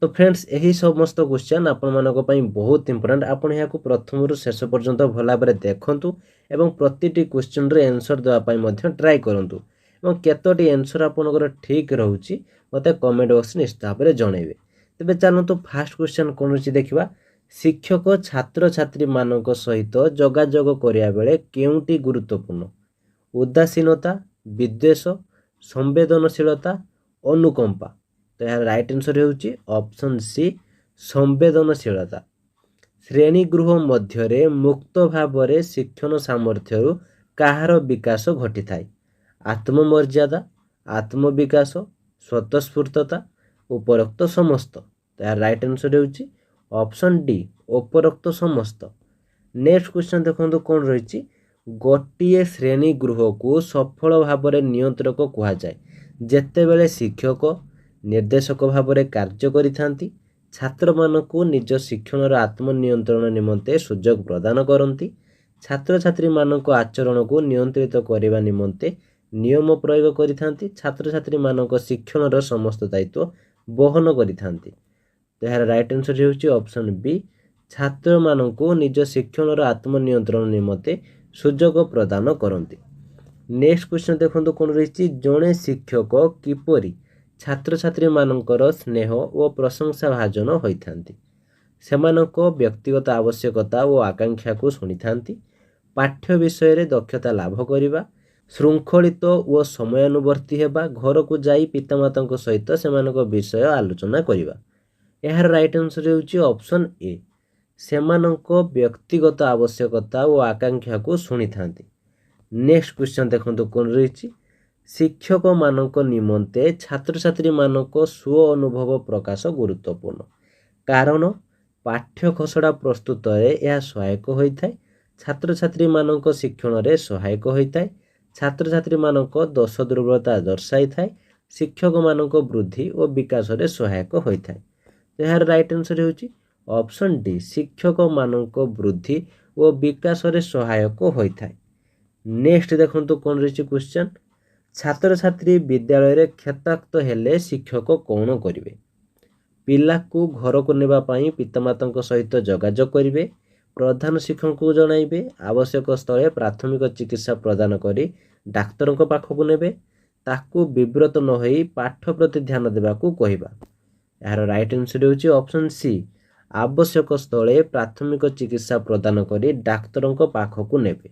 तो फ्रेंड्स यही समस्त क्वेश्चन आपण बहुत इंपोर्टेंट। आपण यहाँ प्रथम शेष पर्यंत भल भाव देखु और प्रति क्वेश्चन आंसर देवाई ट्राए करूँ और केतोटी आंसर आपंकर ठीक रोचे मत कमेंट बॉक्स निश्चित भाव में जनइबे। तेज चलतु फास्ट क्वेश्चन कौन रही देखा। शिक्षक छात्र छात्री मान सहित जोगाजोग करिया बेले केउटी गुरुत्वपूर्ण? उदासीनता, विद्वेष, संवेदनशीलता, अनुकंपा। तो यार राइट आंसर होउची ऑप्शन सी संवेदनशीलता। श्रेणी गृह मध्य मुक्त भाव में शिक्षण सामर्थ्य कହାର विकास घटी थाए? आत्ममर्यादा, आत्मविकास, स्वतःस्फूर्तता, उपरोक्त समस्त। तो यार राइट आंसर होउची ऑप्शन डी उपरोक्त समस्त। नेक्स्ट क्वेश्चन देखो कौन रही। गोटे श्रेणी गृह को सफल भाव में नियंत्रक कह जाए जेतेबेले शिक्षक निर्देशक भाव में कार्य करिथांती, छात्र मानकु निज शिक्षण आत्मनियंत्रण निमंते सुजोग प्रदान करती, छात्र छात्री मानक आचरण को नियंत्रित करने निमंते नियम प्रयोग करिथांती, छात्र छात्री मानक शिक्षण समस्त दायित्व बहन करिथांती। तो यार राइट आंसर होउची ऑप्शन बी छात्र मानकु निज शिक्षण आत्मनियंत्रण निमंते सुजोग प्रदान करती। नेक्स्ट क्वेश्चन देखो कौन रही। जड़े शिक्षक किपरि छात्र छात्री मानकर स्नेह और प्रशंसा भाजन होइथांती? सेमानक व्यक्तिगत आवश्यकता और आकांक्षा को शुणी थांती, पाठ्य विषय रे दक्षता लाभ करिबा, श्रृंखलित और समयानुवर्ती हेबा, घर को जाई पितामाता सहित सेमानक विषय आलोचना करिबा। यार राइट आंसर होउची ऑप्शन ए सेमानक व्यक्तिगत आवश्यकता और आकांक्षा को शुणी थांती। नेक्स्ट क्वेश्चन देखो कौन रही। शिक्षक मानक निमंते छात्र छात्री मानक स्व अनुभव प्रकाश गुरुत्वपूर्ण कारण पाठ्य खसड़ा प्रस्तुत यह सहायक होता है, छात्र छात्री मानक शिक्षण में सहायक होता है, छात्र छात्री मानक दोष दुर्बलता दर्शाई थाए, शिक्षक मानक वृद्धि और विकास में सहायक होता है। तो यार राइट आंसर होउची ऑप्शन डी शिक्षक मानक वृद्धि और विकास में सहायक होता है। नेक्स्ट देखो कौन रही क्वेश्चन। छात्र छात्री विद्यालय क्षेत्राक्त हेले शिक्षक कौन करिवे? पिला को घर को नेबा पई पितामाता सहित जोगाजोग करिवे, प्रधान शिक्षक को जणाइबे, आवश्यक स्थले प्राथमिक चिकित्सा प्रदान करी डाक्तर पाखक नेबे, ताकू विव्रत न होई पाठ प्रति ध्यान देबाकू कहिबा। यार राइट आंसर होउची ऑप्शन सी आवश्यक स्थले प्राथमिक चिकित्सा प्रदान करी डाक्तर पाखक नेबे।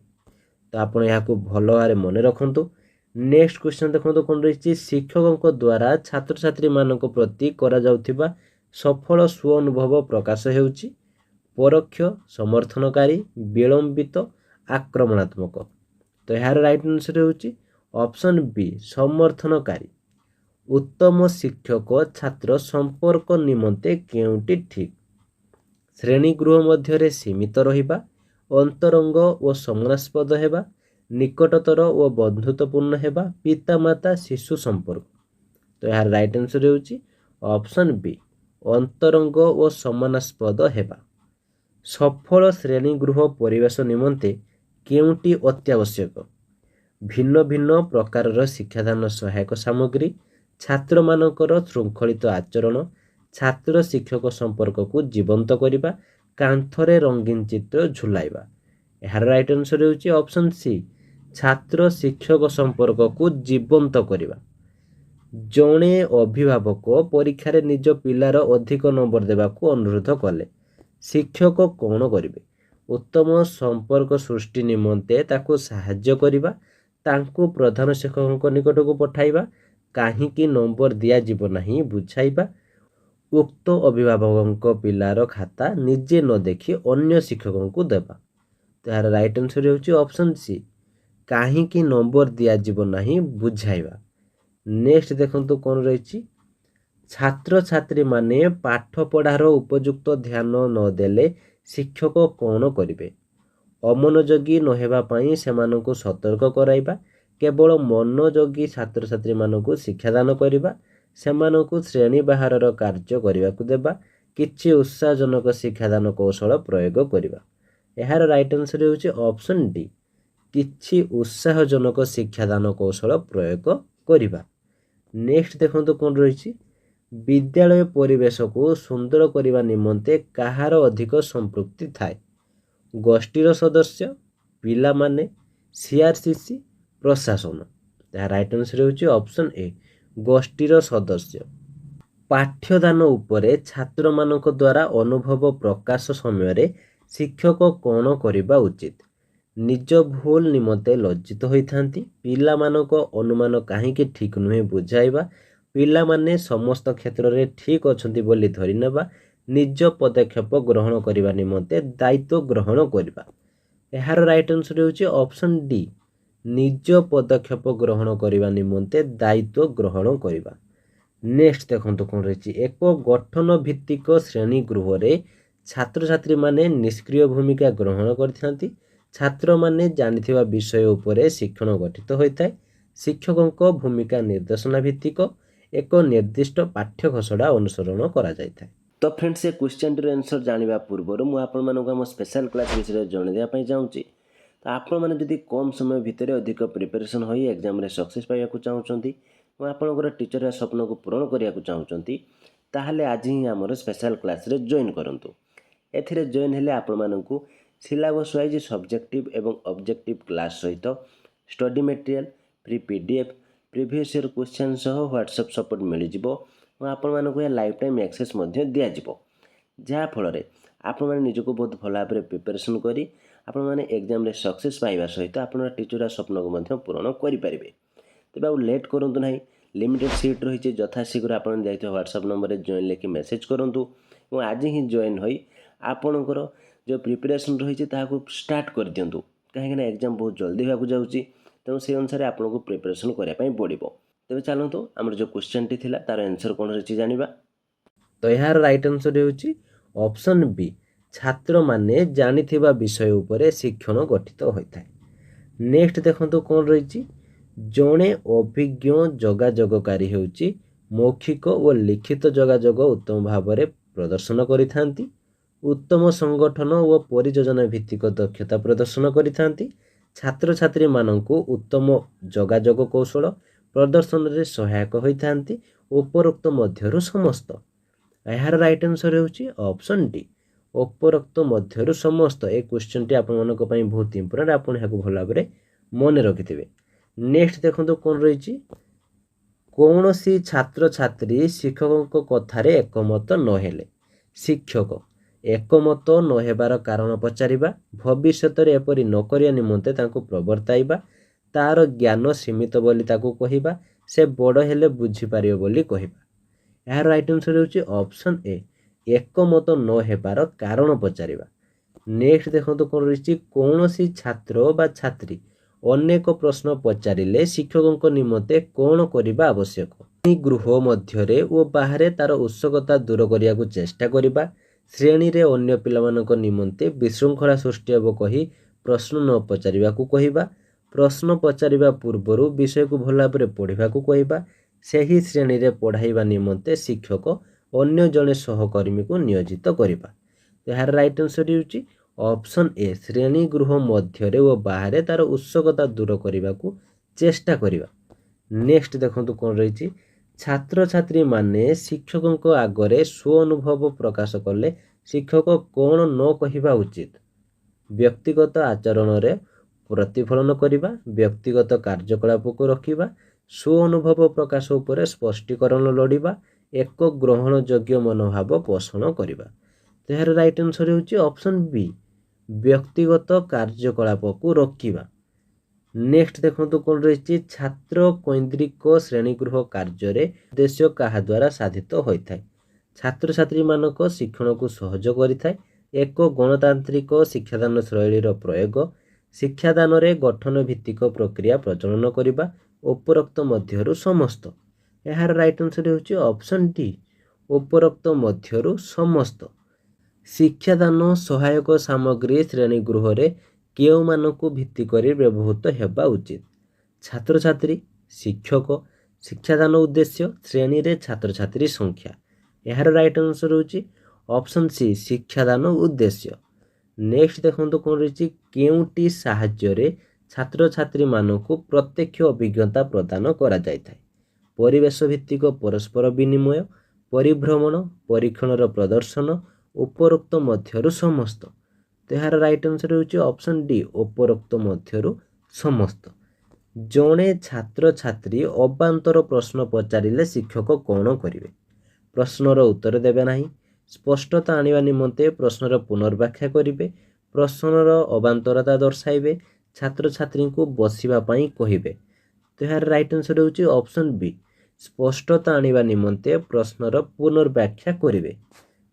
तो आपण याकू भल भाव मन रखु। नेक्स्ट क्वेश्चन देखो कौन रही। शिक्षकों द्वारा छात्र छात्री मानक प्रति करा जाउथिबा सफल स्व अनुभव प्रकाश हेउची परोक्ष, समर्थनकारी, विलंबित, आक्रमणात्मक। तो यार राइट आंसर होउची ऑप्शन बी समर्थनकारी। उत्तम शिक्षक छात्र संपर्क निमंते केउटी ठीक? श्रेणी गृह मध्य सीमित रहिबा, अंतरंग और सम्मानास्पद हेबा, निकटतर और बंधुत्वपूर्ण हेबा, पितामाता शिशु संपर्क। तो यार राइट आंसर होउची ऑप्शन बी अंतरंग और सम्मानास्पद हेबा। सफल श्रेणी गृह परिवेश निमंते केउटी अत्यावश्यक? भिन्न भिन्न प्रकार शिक्षादान सहायक सामग्री, छात्र मानकर श्रृंखलित आचरण, छात्र शिक्षक संपर्क को जीवंत करिबा, कांथरे रंगीन चित्र झुलाइबा। यार राइट आंसर होउची ऑप्शन सी छात्र शिक्षक संपर्क को जीवंत करिबा। जड़े अभिभावक परीक्षा निज पिलार अधिक नंबर देवाकू अनुरोध कले शिक्षक कौन करिवे? उत्तम संपर्क सृष्टि निमंते ताकू साहाय्य करिबा, तांकू प्रधान शिक्षक निकट को पठाइबा, काहींकी नंबर दिया जीव नहीं बुझाइबा, उक्त अभिभावक पिलार खाता निजे न देखि अन्य शिक्षकों को देबा। तो यार राइट आंसर होउची ऑप्शन सी काहींकी नंबर दिया जीव नहीं बुझाइबा। नेक्स्ट देखो कौन रही। छात्र छात्री माने पाठ पढ़ार उपयुक्त ध्यान न देले शिक्षक कौन करिवे? अमनोयोगी न हेबा पई सेमानकु सतर्क कराइबा, केवल मनोयोगी छात्र छात्री मानकु शिक्षादान करिबा, सेमानकु श्रेणी बाहरर कार्य करिबाकू देबा, किछि उत्साहजनक शिक्षादान कौशल प्रयोग करिबा। यार राइट आंसर होउची ऑप्शन डी किछि उत्साहजनक शिक्षादान कौशल प्रयोग करिबा। नेक्स्ट देखो कौन रही। विद्यालय परिवेश को सुंदर करने निमंते कहार अधिक संपृक्ति थाए? गोष्ठीर सदस्य, पिला माने, सीआरसीसी, प्रशासन। तार राइट आंसर होची ऑप्शन ए गोष्ठीर सदस्य। पाठ्यदान उपरे छात्र मानक द्वारा अनुभव प्रकाश समय शिक्षक कौन करने उचित? निज भूल निमंते लज्जित होइथांती, पिला मानक अनुमान कहीं ठीक नुहे बुझाइबा, पिला माने समस्त क्षेत्र में ठीक अछंती बोली धरि नेबा, निज पदक्षेप ग्रहण करने निमंते दायित्व ग्रहण करबा। एहार राइट आंसर होची ऑप्शन डी निज पदक्षेप ग्रहण करने निमंते दायित्व ग्रहण करबा। नेक्स्ट देखंतु कोन रहिछि, एक गठन भित्तिक श्रेणी गृह रे छात्र छात्री माने निष्क्रिय भूमिका ग्रहण करथांती, छात्र माने जानिथिबा विषय उपरे शिक्षण गठित होइଥାଏ, शिक्षकଙ୍କ भूमिका निर्देशना भित्तिक एक निर्दिष्ट पाठ्य घोषणा अनुसरण करा जायଥାଏ। तो फ्रेंड्स, ये क्वेश्चन रे आंसर जानिबा पूर्व मु आपण मानको हम स्पेशल क्लास विषय जणे दिया पई चाहूची। तो आपण माने जदि कम समय भितर अधिक प्रिपरेशन होई एग्जाम रे सक्सेस पाइबा को चाहूचंती, मु आपनकर टीचर स्वप्न को पूरण करिया को चाहूचंती, ताहले आज ही हमर स्पेशल क्लास रे जॉइन करंतु। एथिरे जॉइन हेले आपण मानकू सिलेबस वाइज सब्जेक्टिव एवं ऑब्जेक्टिव क्लास सहित study material, free PDF, previous year question सह व्हाट्सएप सपोर्ट मिल जिवो और आपण मानकू या लाइफ टाइम एक्सेस मध्य दिया जिवो, जहा फल रे आपण माने निजको बहुत भल भाबरे प्रिपरेशन करी आपण माने एग्जाम रे सक्सेस पाइबा सहित आपण टीचर स्वप्न को मध्य पूरण करि परिबे। तेबे आ लेट करंतु नाही, लिमिटेड सीट रही यथाशीघ्र आप जाइए व्हाट्सएप नंबर जॉइन लेखि मेसेज करूँ और आज ही जॉइन हो आपणकर जो प्रिपरेशन रही स्टार्ट कर दिंतु, कहीं एग्जाम बहुत जल्दी होगा जाऊँगी, तेणु से अनुसार आपको प्रिपरेशन करने पड़ो। तेज चलतु आमर जो क्वेश्चन टी था तार आंसर कौन रही जाना। तो यार राइट आंसर होची ऑप्शन बी छात्र माने जानिथिबा विषय उपरे शिक्षण गठित होता है। नेक्स्ट देखंतु कौन रही, जड़े अभिज्ञ जोगाजोगकारी हेउची मौखिक और लिखित जोगाजोग उत्तम भाव में प्रदर्शन करिथांती, उत्तम संगठन और परियोजना भित्तिक दक्षता प्रदर्शन करिथांती, छात्र छात्री मानंकु उत्तम जोगाजोग कौशल प्रदर्शन रे सहायक होइथांती, उपरोक्त मध्यरु समस्त। यार राइट आंसर होची ऑप्शन डी उपरोक्त मध्यरु समस्त। ए क्वेश्चन टी आपन मानक पई बहुत इंपोर्टेंट, आपन याको भल भाव में मन रखिथिबे। नेक्स्ट देखो कौन रही, कौन सी छात्र छात्री शिक्षकों कथार एकमत नहेले, शिक्षक एकमत नहेबार कारण पचारिबा, भविष्य में एपरी न करिया निमंते तांको प्रवर्ताइबा, तार ज्ञान सीमित बोली ताको कहिबा, से बड़ हेले बुझी पारियो बोली कहिबा। यार राइट आंसर होची ऑप्शन ए एकमत न हेबार कारण पचारिबा। नेक्स्ट देखो कौन रही, कौन सी छात्र बा छात्री अनेक प्रश्न पचारिले शिक्षकों निमंते कौन करबा आवश्यक, गृह मध्यरे और बाहरे तार उत्सुकता दूर करिया को चेष्टा करिबा, श्रेणी रे अन्य पिलामानक निमंते विशृंखला सृष्टि हेबो कही प्रश्न न पचारिबा को कहिबा, प्रश्न पचारिबा पूर्वरु विषय को भल भाबरे पढ़िबा को कहिबा, सेही श्रेणी रे पढ़ाइबा निमंते शिक्षक अन्य जने सहकर्मी को नियोजित करिबा। यार राइट आंसर होची ऑप्शन ए श्रेणी गृह मध्यरे और बाहरे तार उत्सुकता दूर करने को चेष्टा करिबा। नेक्स्ट देखंतु कौन रही, छात्र छात्री माने शिक्षकों आगरे स्व अनुभव प्रकाश कले शिक्षक कौन न कहिबा उचित, व्यक्तिगत आचरण रे प्रतिफलन करिबा, व्यक्तिगत कार्यकलाप को रखिबा, स्व अनुभव प्रकाश उपरे स्पष्टीकरण लड़िबा, एक ग्रहण योग्य मनोभाव पोषण करिबा। तो यार राइट आंसर होची ऑप्शन बी व्यक्तिगत कार्यकलाप को रखिबा। नेक्स्ट देखो कौन रही, छात्र कैंद्रिक श्रेणीगृह कार्य उद्देश्य क्या द्वारा साधित होता है, छात्र छात्री मानक शिक्षण को सहज करिथाय, एक गणतांत्रिक शिक्षादान शैलीर प्रयोग, शिक्षादान रे गठन भित्तिक प्रक्रिया प्रचलन करिबा, उपरोक्त मध्यरु समस्त। यार राइट आंसर होची ऑप्शन डी उपरोक्त मध्यरु समस्त। शिक्षादान सहायक सामग्री श्रेणीगृह रे केउ मानकु भित्ति करी व्यवहृत हेबा उचित, छात्र छात्री, शिक्षक, शिक्षादान उद्देश्य, श्रेणी रे छात्र छात्री संख्या। यार राइट आंसर होची ऑप्शन सी शिक्षादान उद्देश्य। नेक्स्ट देखो कौन रही, केउटी साहाय्य रे छात्र छात्री मानकु प्रत्यक्ष अभिज्ञता प्रदान करा जायଥାଏ, परिवेश भित्तिक परस्पर विनिमय, परिभ्रमण परीक्षणर प्रदर्शन उपरोक्त मध्यरु समस्त। तो यार राइट आंसर होची ऑप्शन डी उपरोक्त मध्यरु समस्त। जणे छात्र छात्री अबांतर प्रश्न पचारिले शिक्षक कौन करिवे? प्रश्नर उत्तर देबे नाही, स्पष्टता आनिबा निमंते प्रश्नर पुनर्व्याख्या करिवे, प्रश्नर अबांतरता दर्शाइबे, छात्र छात्री को बसिबा पई कहिबे। तो यार राइट आंसर होची ऑप्शन बी स्पष्टता आनिबा निमंते प्रश्नर पुनर्व्याख्या करिवे।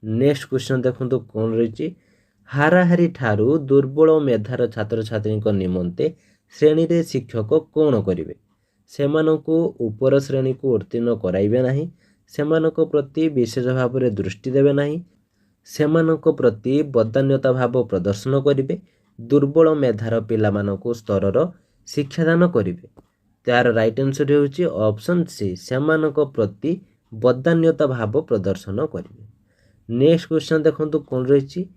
नेक्स्ट क्वेश्चन देखंतु कोन रहिची हाराहारी ठारू दुर्बल मेधार छात्र छात्री निमंते श्रेणी रे शिक्षक कौन करिवे? सेमानंकु उपर श्रेणी को उत्तीर्ण कराइबे नाही, सेमानंक प्रति विशेष भाव रे दृष्टि देबे नाही, सेमानंक प्रति बदान्यता भाव प्रदर्शन करिवे, दुर्बल मेधार पिलामानंकु स्तरर शिक्षादान करिवे। तार राइट आंसर होची ऑप्शन सी सेमानंक प्रति बदान्यता भाव प्रदर्शन करिवे। नेक्स्ट क्वेश्चन देखंतु कोन रहिची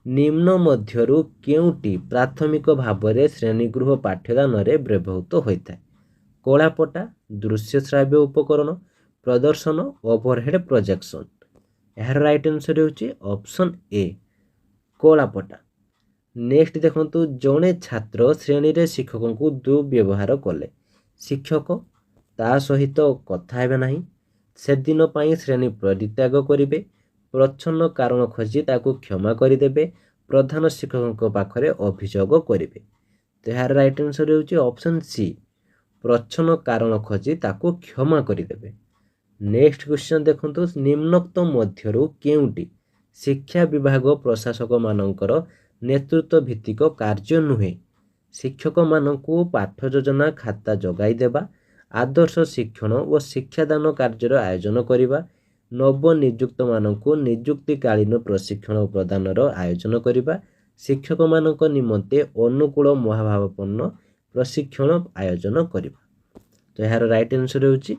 निम्न मध्यरु केउटी प्राथमिक भावरे श्रेणीगृह पाठ्यदान रे व्यवहृत होइଥାଏ? कलापटा, दृश्य श्राव्य उपकरण, प्रदर्शन, ओवरहेड प्रोजेक्शन। यार राइट आंसर होची ऑप्शन ए कलापटा। नेक्स्ट देखंतु जणे छात्र श्रेणी रे शिक्षक को दुर्व्यवहार कले, शिक्षक ता सहित कथा हेबे नाही, से दिन पई श्रेणी परित्याग करिवे, प्रच्छन्न कारण खोजी ताकू क्षमा करदेवे, प्रधान शिक्षक पाखरे अभियोग करिवे। तो यार राइट आंसर होची ऑप्शन सी प्रच्छन्न कारण खोजी ताकू क्षमा करदेवे। नेक्स्ट क्वेश्चन देखंतु निम्नोक्त मध्यरु केउटी शिक्षा विभाग प्रशासक मानकर नेतृत्व भित्तिक कार्य नुहे? शिक्षक मानकु पाठ योजना खाता जगाई देबा, आदर्श शिक्षण और शिक्षादान कार्यर आयोजन करिबा, नवनियुक्त मानकु नियुक्तिकालीन प्रशिक्षण प्रदानर आयोजन करिबा, शिक्षक मानक निमंते अनुकूल महाभावपूर्ण प्रशिक्षण आयोजन करिबा। तो यार राइट आंसर होची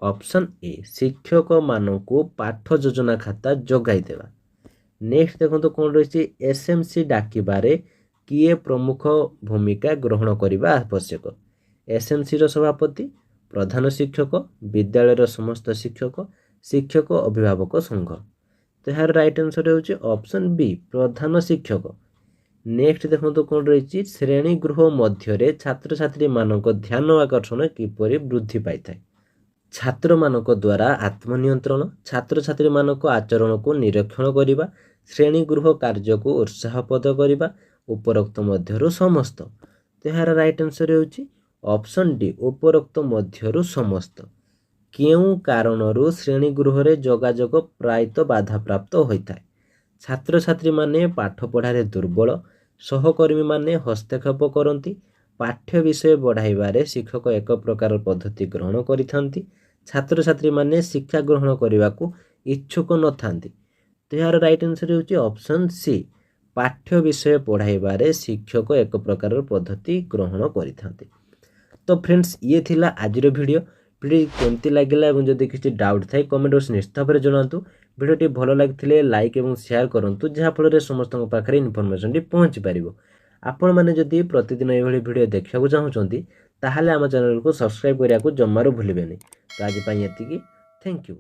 ऑप्शन ए शिक्षक मानकु पाठ योजना खाता जगाई देबा। नेक्स्ट देखंतु कोन रहिची एसएमसी डाकिबारे किए प्रमुख भूमिका ग्रहण करिबा आवश्यक? एसएमसी रो सभापति, प्रधान शिक्षक, विद्यालय समस्त शिक्षक, शिक्षक अभिभावक संघ। तो यार राइट आंसर होची ऑप्शन बी प्रधान शिक्षक। नेक्स्ट देखंतु कोन रहिची श्रेणी गृह मध्यरे छात्र छात्री मानक ध्यान आकर्षण किपरि वृद्धि पाइଥାଏ? छात्र मानक द्वारा आत्मनियंत्रण, छात्र छात्री मानक आचरण को निरीक्षण करिबा, श्रेणी गृह कार्य को उत्साहप्रद करिबा, उपरोक्त मध्यरु समस्त। तो यार राइट आंसर होची ऑप्शन डी उपरोक्त मध्यरु समस्त। केउ कारणरू श्रेणी गृह रे जोगाजोग प्रायत बाधा प्राप्त होइଥାଏ? छात्र छात्री माने पाठ पढ़ारे दुर्बल, सहकर्मी माने हस्तक्षेप करती, पाठ्य विषय बढ़ाइबारे शिक्षक एक प्रकार पद्धति ग्रहण करिथांती, छात्र छात्री माने शिक्षा ग्रहण करने को इच्छुक न थांती। तो यार राइट आंसर होची ऑप्शन सी पाठ्य विषय पढ़ाइबारे शिक्षक एक प्रकार पद्धति ग्रहण करिथांती। तो फ्रेंड्स ये थिला आजिर वीडियो केमती लगिला एवं जदि किसी डाउट थाए कमेंट बॉक्स निश्चित भाव जनातु। वीडियोटी भल लगी लाइक और शेयर करूँ जहाँफल समस्त पाखे इनफर्मेशन पहुँची पार। आपण मैंने जदि प्रतिदिन ये वीडियो देखा चाहूँगी ताहले आम चैनल को सब्सक्राइब करने को जमारू भूलें। तो आज ये थैंक यू।